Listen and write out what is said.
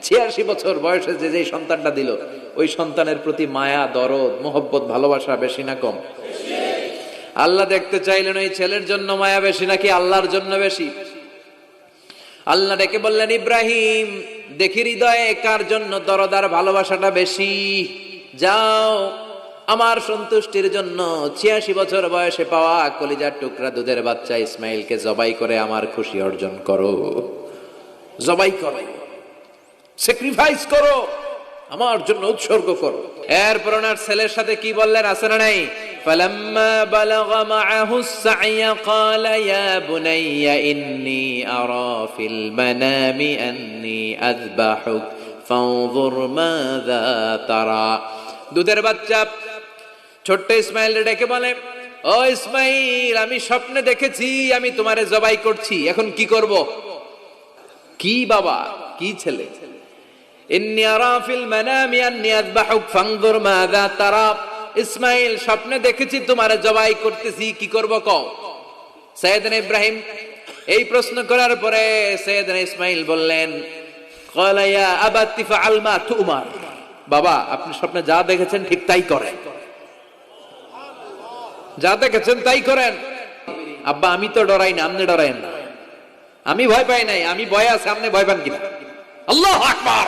86 বছর বয়সে যে সন্তানটা দিল, ওই সন্তানের প্রতি মায়া, দরদ, মোহব্বত, ভালোবাসা বেশি না কম? আল্লাহ দেখতে চাইলেন ওই ছেলের জন্য মায়া বেশি নাকি আল্লাহর জন্য বেশি। আল্লাহ ডেকে বললেন, ইব্রাহিম দেখি হৃদয়ে কার জন্য দরদ আর ভালোবাসাটা বেশি। যাও আমার সন্তুষ্টির জন্য 86 বছর বয়সে পাওয়া কলিজার টুকরা দুধের বাচ্চা ইসমাইলকে জবাই করে আমার খুশি অর্জন করো। জবাই করো, স্যাক্রিফাইস করো, আমার জন্য উৎসর্গ করো। এরপর ওনার ছেলের সাথে কি বললেন আছে না নাই? فلما بلغ معه السعي قال يا بني إني أرى في المنام أني أذبحك فانظر ماذا ترى। দুধের বাচ্চা ছোট্ট ইসমাইল ডেকে বলে, ও ইসমাইল, আমি স্বপ্নে দেখেছি আমি তোমারে জবাই করছি, এখন কি করব? কি বাবা, কি ছেলে? ইন্নী আরা ফিল মানামি আন্নী আযবাহুক ফানজুর মাযা তারা। ইসমাইল স্বপ্নে দেখেছি তোমারে জবাই করতেছি, কি করব কও? সাইয়েদনা ইব্রাহিম এই প্রশ্ন করার পরে সাইয়েদনা ইসমাইল বললেন, ক্বালা ইয়া আবাতি ফাআল মা তুমার। বাবা, আপনি স্বপ্নে যা দেখেছেন ঠিক তাই করেন, যা দেখেছেন তাই করেন। আব্বা আমি তো ডরাই না, আপনি ডরায়েন না। আমি ভয় পাই নাই, আমি ভয় আছে, আপনি ভয় পান কিনা? আল্লাহু আকবার।